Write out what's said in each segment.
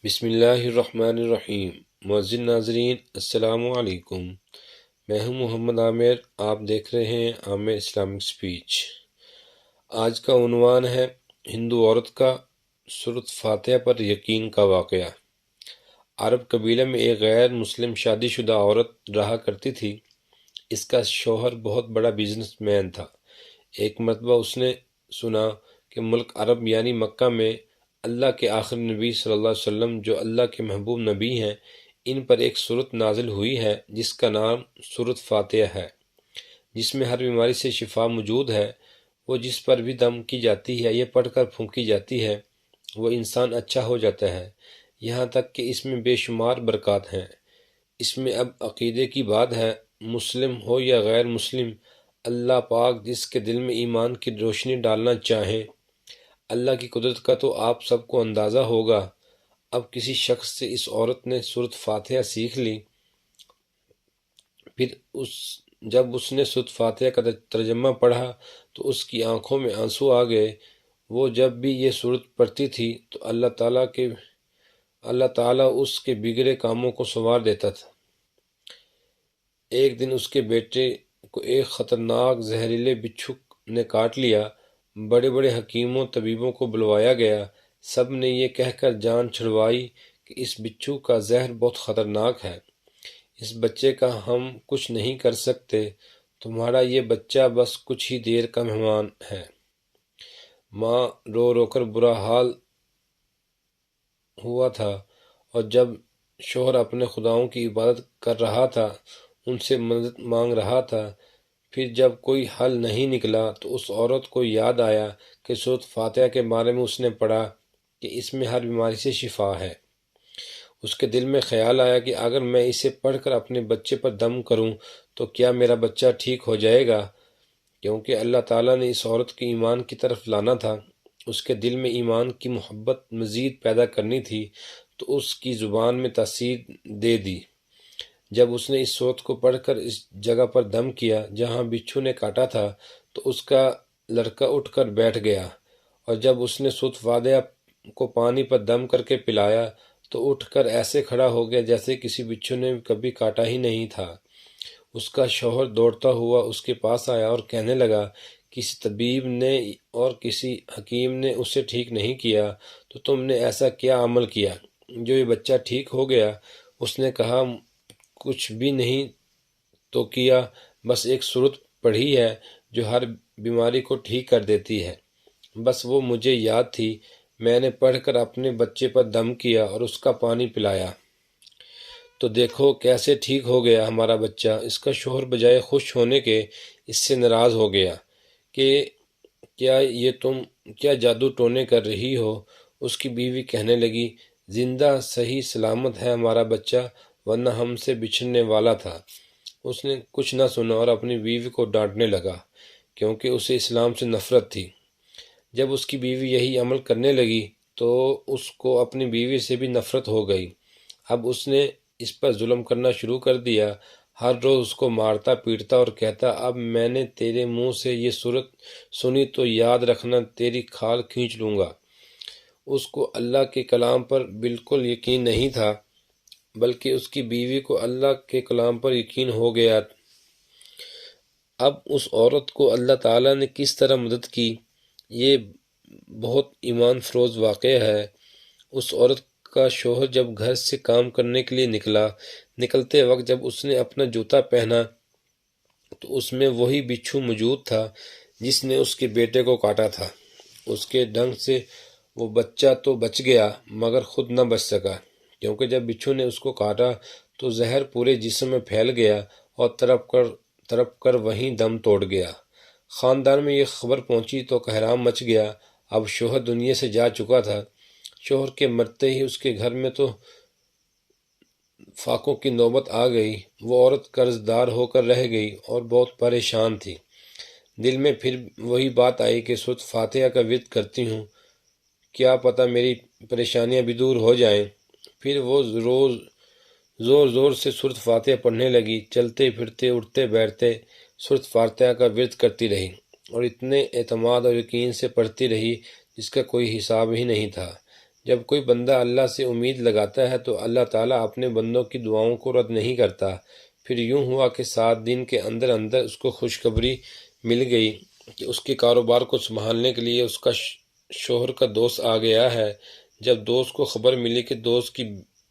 بسم اللہ الرحمن الرحیم۔ معزز ناظرین السلام علیکم، میں ہوں محمد عامر، آپ دیکھ رہے ہیں عامر اسلامک سپیچ۔ آج کا عنوان ہے ہندو عورت کا سورۃ فاتحہ پر یقین کا واقعہ۔ عرب قبیلے میں ایک غیر مسلم شادی شدہ عورت رہا کرتی تھی۔ اس کا شوہر بہت بڑا بزنس مین تھا۔ ایک مرتبہ اس نے سنا کہ ملک عرب یعنی مکہ میں اللہ کے آخری نبی صلی اللہ علیہ وسلم جو اللہ کے محبوب نبی ہیں، ان پر ایک سورت نازل ہوئی ہے جس کا نام سورۃ فاتحہ ہے، جس میں ہر بیماری سے شفا موجود ہے۔ وہ جس پر بھی دم کی جاتی ہے یا پڑھ کر پھونکی جاتی ہے وہ انسان اچھا ہو جاتا ہے، یہاں تک کہ اس میں بے شمار برکات ہیں۔ اس میں اب عقیدے کی بات ہے، مسلم ہو یا غیر مسلم، اللہ پاک جس کے دل میں ایمان کی روشنی ڈالنا چاہیں۔ اللہ کی قدرت کا تو آپ سب کو اندازہ ہوگا۔ اب کسی شخص سے اس عورت نے سورۃ فاتحہ سیکھ لی، پھر جب اس نے سورۃ فاتحہ کا ترجمہ پڑھا تو اس کی آنکھوں میں آنسو آ گئے۔ وہ جب بھی یہ سورت پڑھتی تھی تو اللہ تعالیٰ اس کے بگڑے کاموں کو سنوار دیتا تھا۔ ایک دن اس کے بیٹے کو ایک خطرناک زہریلے بچھو نے کاٹ لیا۔ بڑے بڑے حکیموں طبیبوں کو بلوایا گیا، سب نے یہ کہہ کر جان چھڑوائی کہ اس بچھو کا زہر بہت خطرناک ہے، اس بچے کا ہم کچھ نہیں کر سکتے، تمہارا یہ بچہ بس کچھ ہی دیر کا مہمان ہے۔ ماں رو رو کر برا حال ہوا تھا، اور جب شوہر اپنے خداؤں کی عبادت کر رہا تھا، ان سے مدد مانگ رہا تھا، پھر جب کوئی حل نہیں نکلا تو اس عورت کو یاد آیا کہ سورۃ فاتحہ کے بارے میں اس نے پڑھا کہ اس میں ہر بیماری سے شفا ہے۔ اس کے دل میں خیال آیا کہ اگر میں اسے پڑھ کر اپنے بچے پر دم کروں تو کیا میرا بچہ ٹھیک ہو جائے گا؟ کیونکہ اللہ تعالیٰ نے اس عورت کو ایمان کی طرف لانا تھا، اس کے دل میں ایمان کی محبت مزید پیدا کرنی تھی، تو اس کی زبان میں تاثیر دے دی۔ جب اس نے اس سورت کو پڑھ کر اس جگہ پر دم کیا جہاں بچھو نے کاٹا تھا تو اس کا لڑکا اٹھ کر بیٹھ گیا، اور جب اس نے سورۃ فاتحہ کو پانی پر دم کر کے پلایا تو اٹھ کر ایسے کھڑا ہو گیا جیسے کسی بچھو نے کبھی کاٹا ہی نہیں تھا۔ اس کا شوہر دوڑتا ہوا اس کے پاس آیا اور کہنے لگا، کسی طبیب نے اور کسی حکیم نے اسے ٹھیک نہیں کیا، تو تم نے ایسا کیا عمل کیا جو یہ بچہ ٹھیک ہو گیا؟ اس نے کہا، کچھ بھی نہیں تو کیا، بس ایک سورت پڑھی ہے جو ہر بیماری کو ٹھیک کر دیتی ہے، بس وہ مجھے یاد تھی، میں نے پڑھ کر اپنے بچے پر دم کیا اور اس کا پانی پلایا، تو دیکھو کیسے ٹھیک ہو گیا ہمارا بچہ۔ اس کا شوہر بجائے خوش ہونے کے اس سے ناراض ہو گیا کہ کیا جادو ٹونے کر رہی ہو؟ اس کی بیوی کہنے لگی، زندہ صحیح سلامت ہے ہمارا بچہ، ورنہ ہم سے بچھڑنے والا تھا۔ اس نے کچھ نہ سنا اور اپنی بیوی کو ڈانٹنے لگا کیونکہ اسے اسلام سے نفرت تھی۔ جب اس کی بیوی یہی عمل کرنے لگی تو اس کو اپنی بیوی سے بھی نفرت ہو گئی۔ اب اس نے اس پر ظلم کرنا شروع کر دیا، ہر روز اس کو مارتا پیٹتا اور کہتا، اب میں نے تیرے منہ سے یہ سورت سنی تو یاد رکھنا تیری کھال کھینچ لوں گا۔ اس کو اللہ کے کلام پر بالکل یقین نہیں تھا، بلکہ اس کی بیوی کو اللہ کے کلام پر یقین ہو گیا۔ اب اس عورت کو اللہ تعالیٰ نے کس طرح مدد کی، یہ بہت ایمان فروز واقعہ ہے۔ اس عورت کا شوہر جب گھر سے کام کرنے کے لیے نکلتے وقت جب اس نے اپنا جوتا پہنا تو اس میں وہی بچھو موجود تھا جس نے اس کے بیٹے کو کاٹا تھا۔ اس کے ڈنگ سے وہ بچہ تو بچ گیا مگر خود نہ بچ سکا، کیونکہ جب بچھو نے اس کو کاٹا تو زہر پورے جسم میں پھیل گیا اور تڑپ کر وہیں دم توڑ گیا۔ خاندان میں یہ خبر پہنچی تو کہرام مچ گیا۔ اب شوہر دنیا سے جا چکا تھا۔ شوہر کے مرتے ہی اس کے گھر میں تو فاقوں کی نوبت آ گئی۔ وہ عورت قرض دار ہو کر رہ گئی اور بہت پریشان تھی۔ دل میں پھر وہی بات آئی کہ سورۃ فاتحہ کا ورد کرتی ہوں، کیا پتہ میری پریشانیاں بھی دور ہو جائیں۔ پھر وہ زور زور سے سورۃ فاتحہ پڑھنے لگی، چلتے پھرتے اٹھتے بیٹھتے سورۃ فاتحہ کا ورد کرتی رہی اور اتنے اعتماد اور یقین سے پڑھتی رہی جس کا کوئی حساب ہی نہیں تھا۔ جب کوئی بندہ اللہ سے امید لگاتا ہے تو اللہ تعالیٰ اپنے بندوں کی دعاؤں کو رد نہیں کرتا۔ پھر یوں ہوا کہ 7 دن کے اندر اندر اس کو خوشخبری مل گئی کہ اس کے کاروبار کو سنبھالنے کے لیے اس کا شوہر کا دوست آ گیا ہے۔ جب دوست کو خبر ملی کہ دوست کی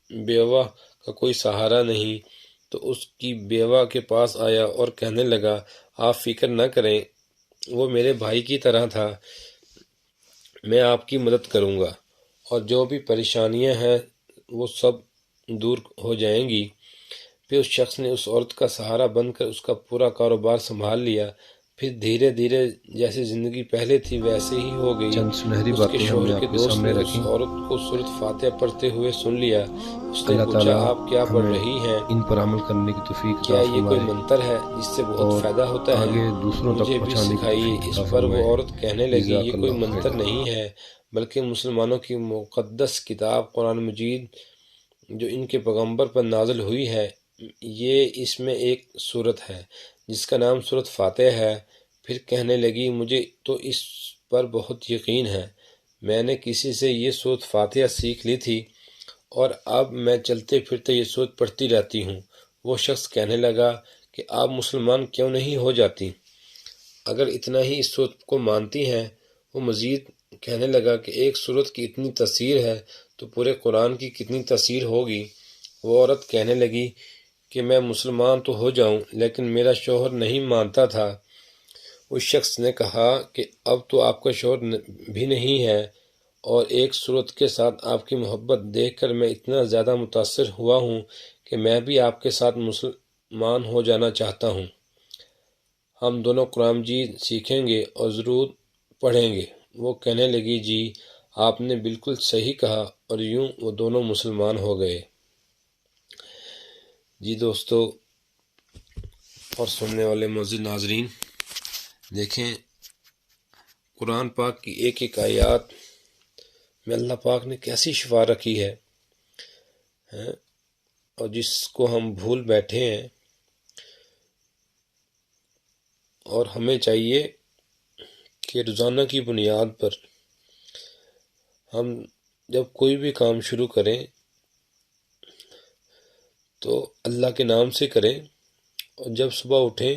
بیوہ کا کوئی سہارا نہیں تو اس کی بیوہ کے پاس آیا اور کہنے لگا، آپ فکر نہ کریں، وہ میرے بھائی کی طرح تھا، میں آپ کی مدد کروں گا اور جو بھی پریشانیاں ہیں وہ سب دور ہو جائیں گی۔ پھر اس شخص نے اس عورت کا سہارا بن کر اس کا پورا کاروبار سنبھال لیا۔ پھر دھیرے دھیرے جیسے زندگی پہلے تھی ویسے ہی ہو گئی۔ چند سنہری اس کے باتیں ہم نے شوہر کے آپ کے دوست سامنے نے اس رکھی۔ عورت کو سورۃ فاتحہ پڑھتے ہوئے سن لیا۔ اس نے اللہ پوچھا، تعالیٰ آپ کیا پڑھ ہمیں رہی ہیں؟ ان پر عمل کرنے کی توفیق کیا عطا یہ کوئی فرمائے منتر ہے جس سے بہت اور فائدہ ہوتا ہے؟ آگے دوسروں تک مجھے بھی پہنچانے کی سکھائیے۔ توفیق اس عطا پر وہ فرمائے۔ عورت کہنے لگی، یہ جزاک کوئی اللہ منتر خیر۔ نہیں ہے بلکہ مسلمانوں کی مقدس کتاب قرآن مجید جو ان کے پیغمبر پر نازل ہوئی ہے، یہ اس میں ایک سورت ہے جس کا نام سورۃ فاتحہ ہے۔ پھر کہنے لگی، مجھے تو اس پر بہت یقین ہے، میں نے کسی سے یہ سورۃ فاتحہ سیکھ لی تھی اور اب میں چلتے پھرتے یہ سورت پڑھتی رہتی ہوں۔ وہ شخص کہنے لگا کہ آپ مسلمان کیوں نہیں ہو جاتی اگر اتنا ہی اس سورت کو مانتی ہیں؟ وہ مزید کہنے لگا کہ ایک سورت کی اتنی تاثیر ہے تو پورے قرآن کی کتنی تاثیر ہوگی۔ وہ عورت کہنے لگی کہ میں مسلمان تو ہو جاؤں لیکن میرا شوہر نہیں مانتا تھا۔ اس شخص نے کہا کہ اب تو آپ کا شوہر بھی نہیں ہے اور ایک سورت کے ساتھ آپ کی محبت دیکھ کر میں اتنا زیادہ متاثر ہوا ہوں کہ میں بھی آپ کے ساتھ مسلمان ہو جانا چاہتا ہوں۔ ہم دونوں قرآن مجید سیکھیں گے اور ضرور پڑھیں گے۔ وہ کہنے لگی، جی آپ نے بالکل صحیح کہا، اور یوں وہ دونوں مسلمان ہو گئے۔ جی دوستو اور سننے والے معزز ناظرین، دیکھیں قرآن پاک کی ایک ایک آیات میں اللہ پاک نے کیسی شفا رکھی ہے، اور جس کو ہم بھول بیٹھے ہیں۔ اور ہمیں چاہیے کہ روزانہ کی بنیاد پر ہم جب کوئی بھی کام شروع کریں تو اللہ کے نام سے کریں، اور جب صبح اٹھیں